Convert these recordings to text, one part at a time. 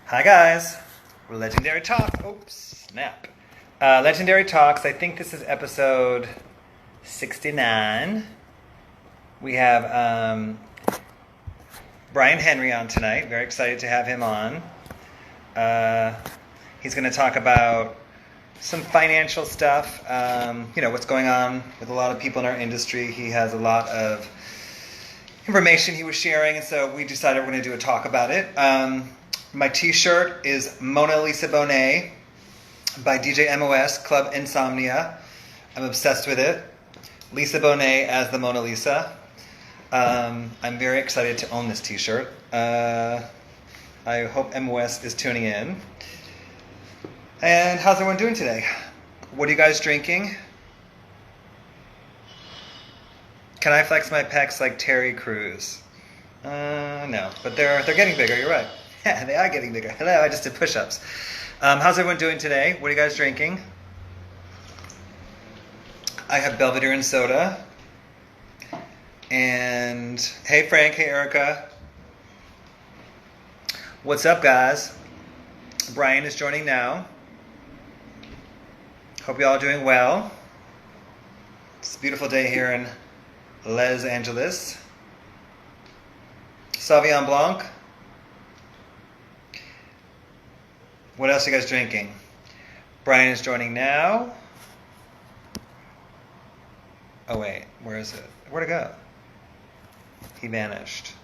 Hi guys, we're Legendary Talk. Oops, snap. Legendary Talks. I think this is episode 69. We have Brian Henry on tonight. Very excited to have him on. He's going to talk about some financial stuff. What's going on with a lot of people in our industry. He has a lot of information he was sharing, and so we decided we're going to do a talk about it. My t-shirt is Mona Lisa Bonet by DJ MOS, Club Insomnia. I'm obsessed with it. Lisa Bonet as the Mona Lisa. I'm very excited to own this t-shirt. I hope MOS is tuning in. And how's everyone doing today? What are you guys drinking? Can I flex my pecs like Terry Crews? No, but they're getting bigger, you're right. Yeah, they are getting bigger. Hello, I just did push-ups. How's everyone doing today? What are you guys drinking? I have Belvedere and soda. And hey Frank, hey Erica. What's up guys? Brian is joining now. Hope you all are doing well. It's a beautiful day here in Los Angeles. Sauvignon Blanc. What else are you guys drinking? Brian is joining now. Oh wait, where is it? Where'd it go? He vanished.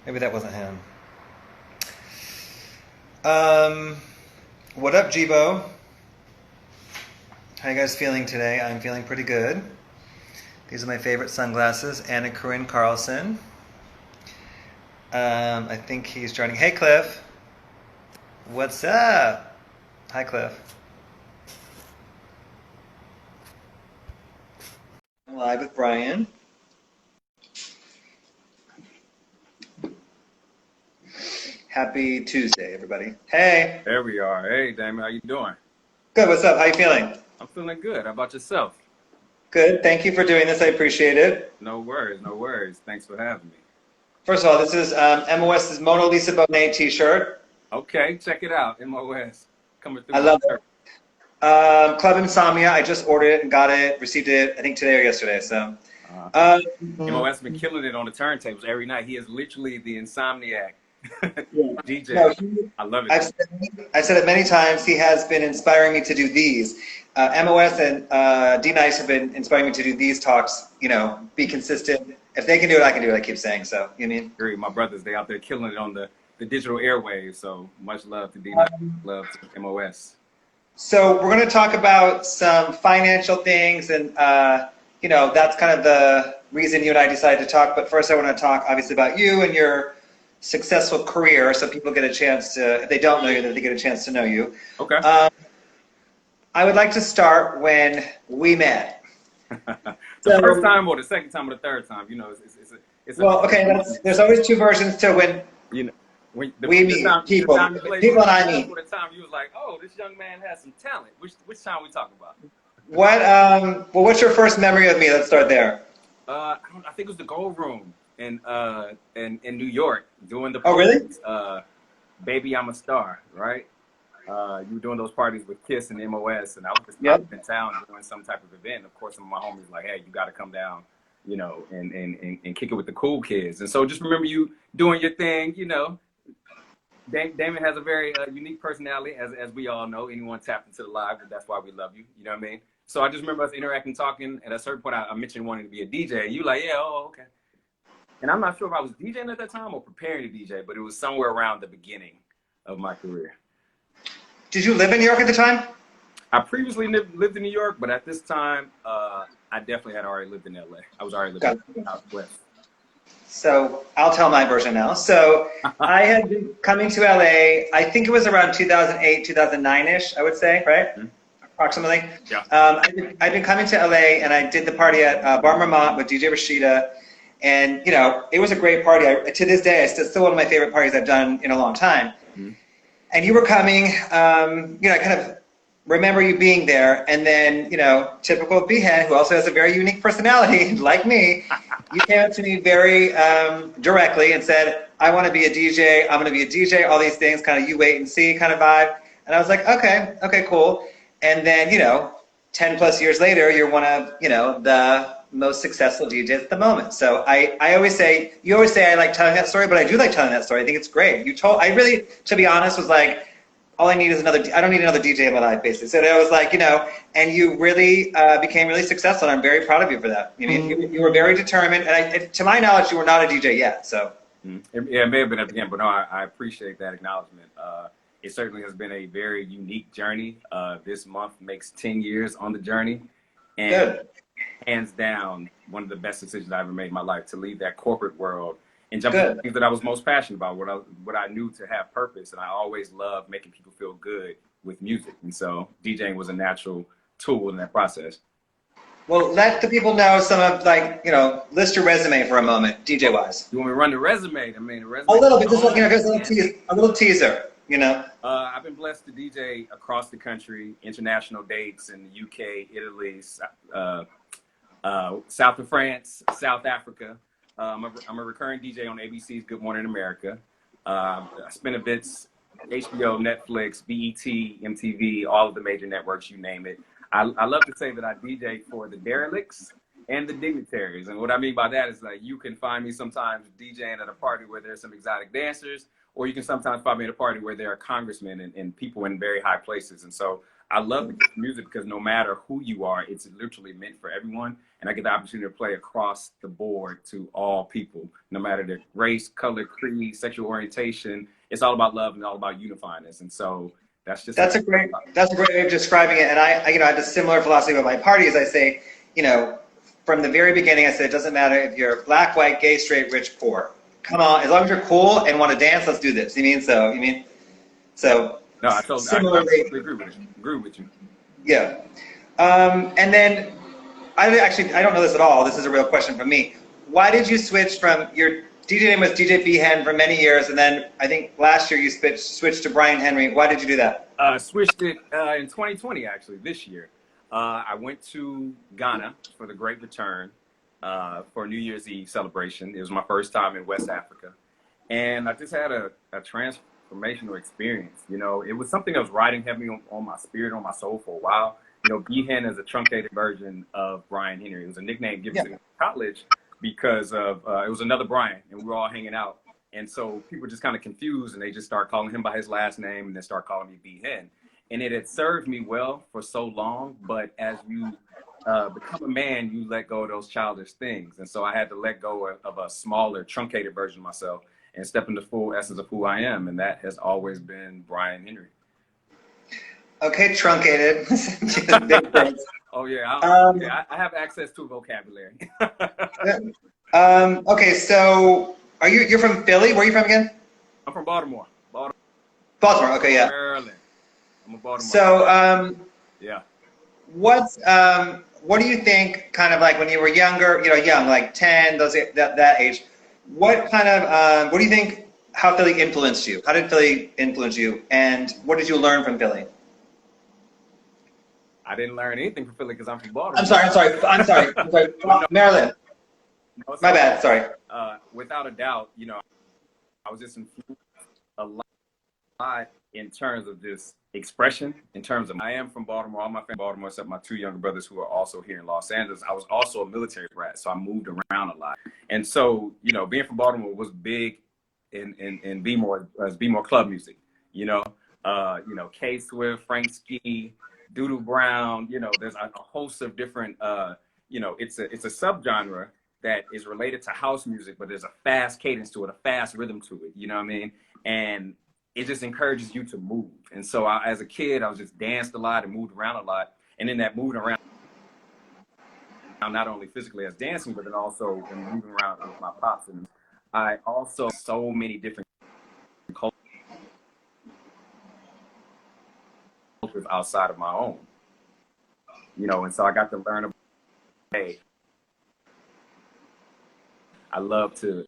Maybe that wasn't him. What up, Jibo? How you guys feeling today? I'm feeling pretty good. These are my favorite sunglasses. Anna Corinne Carlson. I think he's joining. Hey, Cliff. What's up? Hi, Cliff. I'm live with Brian. Happy Tuesday, everybody. Hey. There we are. Hey, Damon, how you doing? Good. What's up? How you feeling? I'm feeling good. How about yourself? Good. Thank you for doing this. I appreciate it. No worries. No worries. Thanks for having me. First of all, this is MOS's Mona Lisa Bonet t-shirt. Okay, check it out. MOS coming through. I love it. Club Insomnia. I just ordered it and got it, received it, I think today or yesterday. So, MOS been killing it on the turntables every night. He is literally the insomniac DJ. No, I love it. I've said it many times. He has been inspiring me to do these. MOS and D Nice have been inspiring me to do these talks. You know, be consistent. If they can do it, I can do it. I keep saying so. You know what I mean? Agree. My brothers, they out there killing it on the digital airwaves. So much love to D Nice. Love to MOS. So we're going to talk about some financial things, and that's kind of the reason you and I decided to talk. But first, I want to talk obviously about you and your successful career, so people get a chance to, if they don't know you, that they get a chance to know you. Okay. I would like to start when we met. The first time or the second time or the third time, you know, there's always two versions to when when we meet people. People and I meet. For the time you was like, oh, this young man has some talent. Which time we talking about? What's your first memory of me? Let's start there. I think it was the Gold Room in New York doing the parties. Oh really? Baby I'm a Star, right? You were doing those parties with Kiss and MOS, and I was just in town doing some type of event. Of course, some of my homies were like, hey, you got to come down, you know, and kick it with the cool kids. And so just remember you doing your thing, you know. Damon has a very unique personality, as we all know. Anyone tapped into the live, that's why we love you. You know what I mean? So I just remember us interacting, talking. At a certain point, I mentioned wanting to be a DJ. You like, yeah, oh, okay. And I'm not sure if I was DJing at that time or preparing to DJ, but it was somewhere around the beginning of my career. Did you live in New York at the time? I previously lived in New York, but at this time, I definitely had already lived in LA. I was already living out west. So I'll tell my version now. So I had been coming to LA, I think it was around 2008, 2009-ish, I would say, right? Mm-hmm. Approximately. Yeah. I'd been coming to LA, and I did the party at Bar Marmont with DJ Rashida. And, you know, it was a great party. To this day, it's still one of my favorite parties I've done in a long time. Mm-hmm. And you were coming, I kind of remember you being there, and then, typical Behan, who also has a very unique personality, like me, you came up to me very directly and said, I want to be a DJ. I'm going to be a DJ. All these things, kind of you wait and see kind of vibe. And I was like, okay, cool. And then, 10 plus years later, you're one of, the most successful DJs at the moment. So I always say, you always say I like telling that story, but I do like telling that story. I think it's great. I really, to be honest, was like, all I need is I don't need another DJ in my life, basically. So I was like, and you really became really successful, and I'm very proud of you for that. You were very determined, and to my knowledge, you were not a DJ yet, so. Yeah, it may have been at the beginning, but no, I appreciate that acknowledgement. It certainly has been a very unique journey. This month makes 10 years on the journey, and good. Hands down, one of the best decisions I ever made in my life, to leave that corporate world and jump into things that I was most passionate about, what I knew to have purpose. And I always loved making people feel good with music. And so DJing was a natural tool in that process. Well, let the people know some of, list your resume for a moment, DJ wise. You want me to run the resume? I mean, the resume. A little bit, just like, a little teaser, I've been blessed to DJ across the country, international dates in the UK, Italy, south of France, South Africa. I'm a recurring DJ on ABC's Good Morning America. I spin a bits, HBO, Netflix, BET, MTV, all of the major networks, you name it. I love to say that I DJ for the derelicts and the dignitaries. And what I mean by that is, like, you can find me sometimes DJing at a party where there's some exotic dancers, or you can sometimes find me at a party where there are congressmen and people in very high places. And so I love music because no matter who you are, it's literally meant for everyone. And I get the opportunity to play across the board to all people, no matter their race, color, creed, sexual orientation. It's all about love and all about unifying us. And so that's a great way of describing it. And I have a similar philosophy about my parties. I say, from the very beginning, I said, it doesn't matter if you're black, white, gay, straight, rich, poor. Come on, as long as you're cool and want to dance, let's do this. So. No, I totally agree with you. Yeah. And then, I don't know this at all. This is a real question from me. Why did you switch from your DJ name was DJ Behan for many years, and then I think last year you switched to Brian Henry. Why did you do that? Switched it in 2020, actually, this year. I went to Ghana for the Great Return for New Year's Eve celebration. It was my first time in West Africa. And I just had a transformational experience. It was something that was riding heavily on my spirit, on my soul for a while. Behan is a truncated version of Brian Henry. It was a nickname given to college because of it was another Brian, and we were all hanging out. And so people were just kind of confused, and they just start calling him by his last name and then start calling me Behan. And it had served me well for so long, but as you become a man, you let go of those childish things. And so I had to let go of a smaller, truncated version of myself and step into the full essence of who I am. And that has always been Brian Henry. Okay, truncated. Oh, yeah. I have access to a vocabulary. Okay, so you're from Philly? Where are you from again? I'm from Baltimore. Baltimore, okay, yeah. Maryland. I'm a Baltimore. So, yeah. What do you think, kind of like when you were younger, young, like 10, that age, what do you think, how Philly influenced you? How did Philly influence you? And what did you learn from Philly? I didn't learn anything from Philly because I'm from Baltimore. I'm sorry. Maryland. No, my bad, sorry. Without a doubt, I was just influenced a lot in terms of this expression, in terms of I am from Baltimore, all my family from Baltimore, except my two younger brothers who are also here in Los Angeles. I was also a military brat, so I moved around a lot. And so, being from Baltimore was big in B-more club music, K Swift, Frank Ski, Doodoo Brown, there's a host of different, it's a subgenre that is related to house music, but there's a fast cadence to it, a fast rhythm to it, you know what I mean? And it just encourages you to move. And so as a kid, I was just danced a lot and moved around a lot. And in that moving around, not only physically as dancing, but then also in moving around with my pops. And I also so many different cultures outside of my own, and so I got to learn about, hey, I love to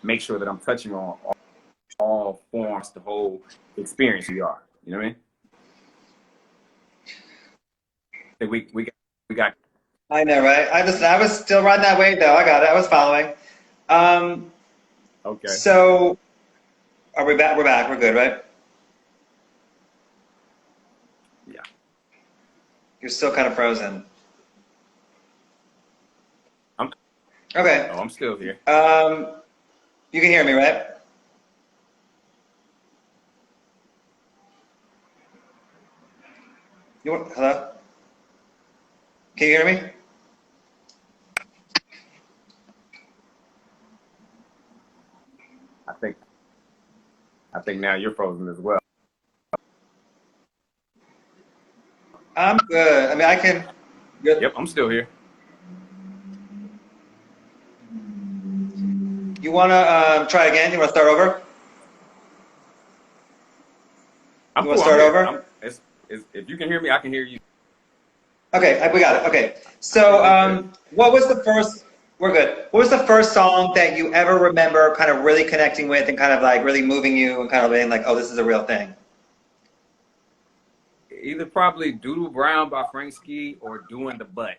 make sure that I'm touching on all forms, the whole experience we are. You know what I mean? We got I know, right? I was still riding that wave though. I got it. I was following. Um, Okay. so are we back? We're back. We're good, right? Yeah. You're still kind of frozen. I'm. Okay. Oh, I'm still here. Um, you can hear me, right? Hello? Can you hear me? I think. I think now you're frozen as well. I'm good. I mean, I can. Good. Yep, I'm still here. You want to try again? You want to start over? I'm You want to cool. I'm start here. I'm. over? It's, if you can hear me, I can hear you. Okay, we got it. Okay. I think So, we're good. what was the first? We're good. What was the first song that you ever remember kind of really connecting with and kind of like really moving you and kind of being like, oh, this is a real thing? Either probably Doodle Brown by Frank Ski or Doing the Butt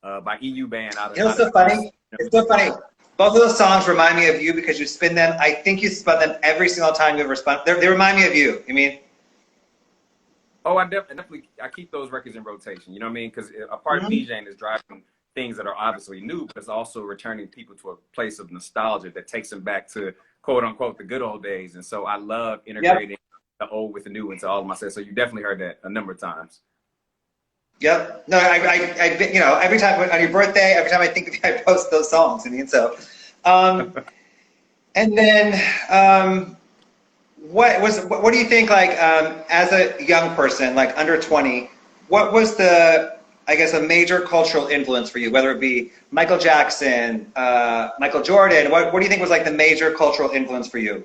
by EU Band You know what's out of so DC. funny? It's so funny. Both of those songs remind me of you because you spin them. I think you spin them every single time you ever spun. They remind me of you. You mean? Oh, I definitely I keep those records in rotation. You know what I mean? Because a part of Mhm. DJing is driving things that are obviously new, but it's also returning people to a place of nostalgia that takes them back to quote unquote the good old days. And so I love Yep. integrating the old with the new into all of my sets. So you definitely heard that a number of times. Yep. No, you know, every time on your birthday, every time I think of you, I post those songs. I mean, so, um, and then, what do you think, like, as a young person, like under 20, what was the, I guess, a major cultural influence for you, whether it be Michael Jackson, Michael Jordan, what do you think was like the major cultural influence for you?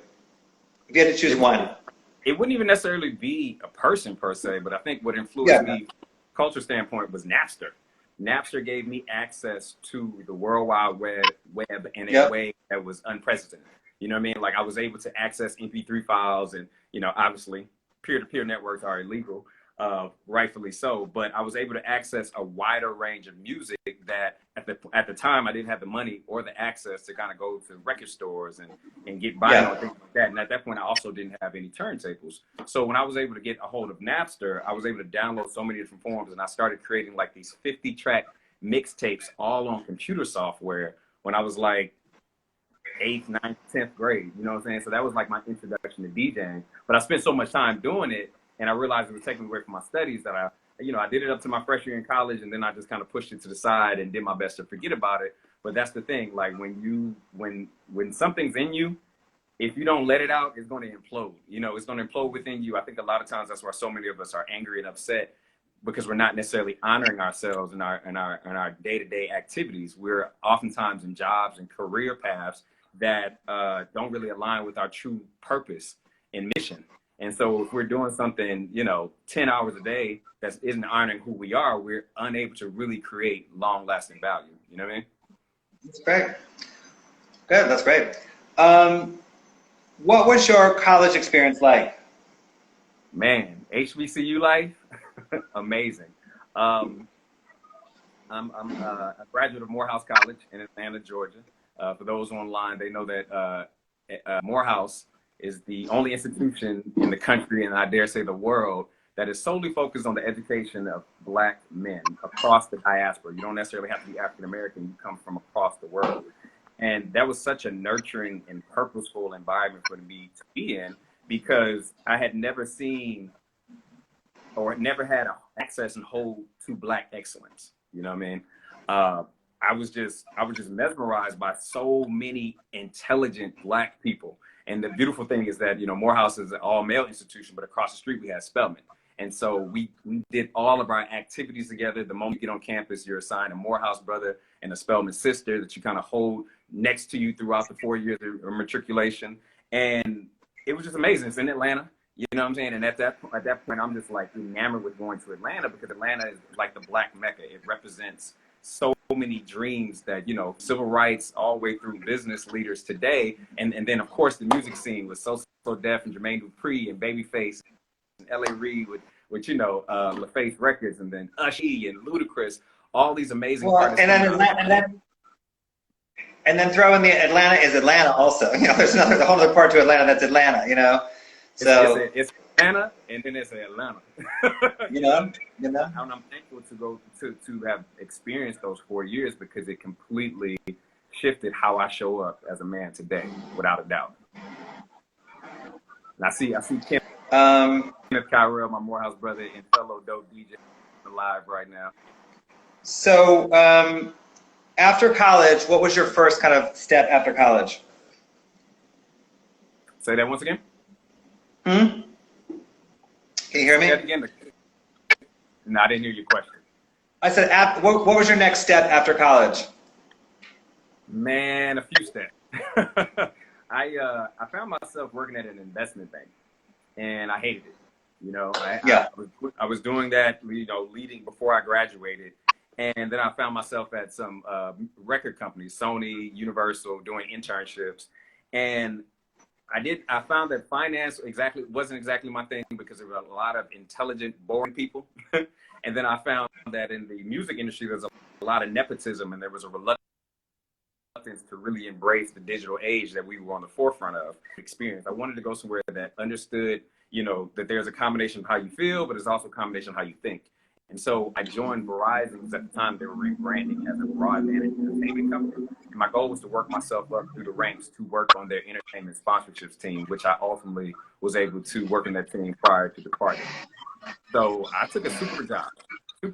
If you had to choose It one. wouldn't it wouldn't even necessarily be a person per se, but I think what influenced Yeah. me from a culture standpoint was Napster. Napster gave me access to the World Wide Web in a Yep. way that was unprecedented. You know what I mean? Like I was able to access MP3 files, and obviously, peer-to-peer networks are illegal, rightfully so. But I was able to access a wider range of music that at the time I didn't have the money or the access to kind of go to record stores and get vinyl and Yeah. things like that. And at that point, I also didn't have any turntables. So when I was able to get a hold of Napster, I was able to download so many different forms, and I started creating like these 50-track mixtapes all on computer software when I was like eighth, ninth, 10th grade. You know what I'm saying? So that was like my introduction to DJing. But I spent so much time doing it, and I realized it was taking me away from my studies that I did it up to my freshman year in college, and then I just kind of pushed it to the side and did my best to forget about it. But that's the thing, like when something's in you, if you don't let it out, it's going to implode. It's going to implode within you. I think a lot of times that's why so many of us are angry and upset because we're not necessarily honoring ourselves in our day-to-day activities. We're oftentimes in jobs and career paths that don't really align with our true purpose and mission. And so if we're doing something, 10 hours a day that isn't honoring who we are, we're unable to really create long-lasting value. You know what I mean? That's great. Good. That's great. Um, what was your college experience like? Man, HBCU life, amazing. Um, I'm a graduate of Morehouse College in Atlanta, Georgia. For those online, they know that Morehouse is the only institution in the country, and I dare say the world, that is solely focused on the education of Black men across the diaspora. You don't necessarily have to be African American; you come from across the world. And that was such a nurturing and purposeful environment for me to be in because I had never seen or never had access and hold to Black excellence. You know what I mean? Uh, I was just mesmerized by so many intelligent Black people. And the beautiful thing is that Morehouse is an all male institution, but across the street we had Spelman. And so we did all of our activities together. The moment you get on campus, you're assigned a Morehouse brother and a Spelman sister that you kind of hold next to you throughout the 4 years of matriculation. And it was just amazing. It's in Atlanta. You know what I'm saying? And at that point, I'm just like enamored with going to Atlanta because Atlanta is like the Black Mecca. It represents so many dreams that, civil rights all the way through business leaders today. And then, of course, the music scene with So Def and Jermaine Dupri and Babyface and L.A. Reid with LaFace Records, and then Usher and Ludacris. all these amazing Well, artists coming out. And then throw in the Atlanta is Atlanta also. There's a whole other part to Atlanta that's Atlanta. So it's Atlanta, and then it's Atlanta. you know. And I'm thankful to have experienced those 4 years, because it completely shifted how I show up as a man today, without a doubt. And I see Kenneth Kyrell, my Morehouse brother and fellow dope DJ, alive right now. So after college, what was your first kind of step after college? Say that once again. Can you hear me? Say that again. No, I didn't hear your question. I said, what was your next step after college? Man, a few steps. I found myself working at an investment bank, and I hated it. I was doing that, leading before I graduated, and then I found myself at some record companies, Sony, Universal, doing internships, and I found that finance wasn't exactly my thing, because there were a lot of intelligent, boring people. And then I found that in the music industry, there's a lot of nepotism, and there was a reluctance to really embrace the digital age that we were on the forefront of experience. I wanted to go somewhere that understood, that there's a combination of how you feel, but it's also a combination of how you think. And so I joined Verizon, because at the time they were rebranding as a broadband entertainment company. And my goal was to work myself up through the ranks to work on their entertainment sponsorships team, which I ultimately was able to work in that team prior to departing. So I took a super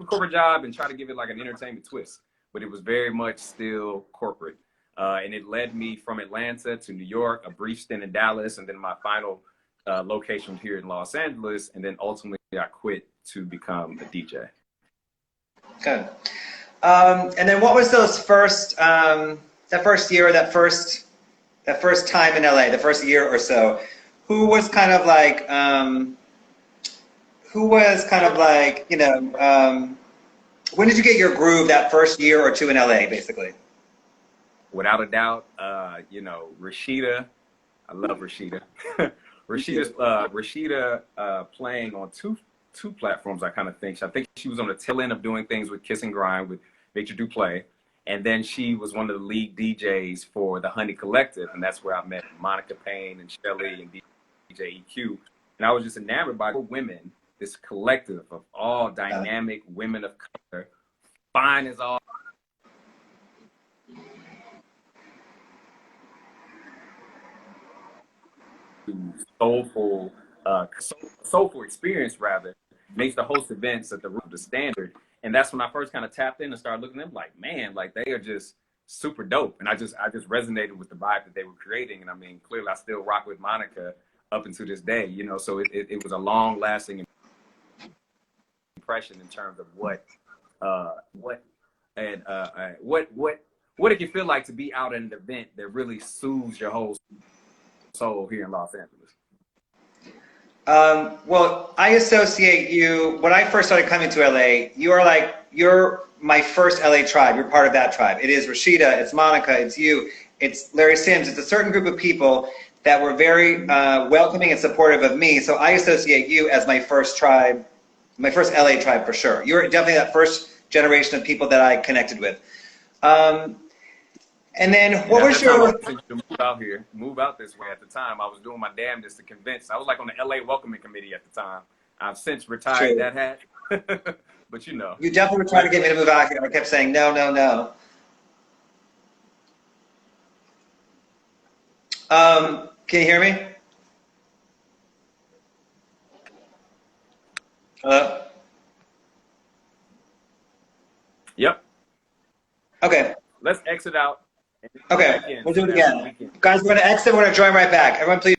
corporate job, and tried to give it like an entertainment twist, but it was very much still corporate. And it led me from Atlanta to New York, a brief stint in Dallas, and then my final location here in Los Angeles. And then ultimately I quit to become a DJ. Good. And then what was those that first year, that first time in LA, the first year or so? Who was kind of like, when did you get your groove that first year or two in LA, basically? Without a doubt, Rashida. I love Rashida. Rashida playing on two platforms, I kind of think. I think she was on the tail end of doing things with Kiss and Grind with Victor Duplaix. And then she was one of the lead DJs for the Honey Collective. And that's where I met Monica Payne and Shelly and DJ EQ. And I was just enamored by women, this collective of all dynamic women of color, fine as all. Soulful experience, rather, makes the host events at the root of the standard. And that's when I first kind of tapped in and started looking at them like, man, like they are just super dope. And I just resonated with the vibe that they were creating. And I mean, clearly I still rock with Monica up until this day, so it was a long lasting impression in terms of what it can feel like to be out at an event that really soothes your whole soul here in Los Angeles. Well, I associate you, when I first started coming to LA, you're my first LA tribe. You're part of that tribe. It is Rashida, it's Monica, it's you, it's Larry Sims. It's a certain group of people that were very welcoming and supportive of me. So I associate you as my first tribe, my first LA tribe for sure. You're definitely that first generation of people that I connected with. And then what was your... Move out this way. At the time, I was doing my damnedest to convince. I was like on the LA welcoming committee at the time. I've since retired that hat. But You definitely were trying to get me to move out here. I kept saying, no, no, no. Can you hear me? Hello? Yep. Okay. Let's exit out. Okay, we'll do it again. Guys, we're going to exit. We're going to join right back. Everyone, please.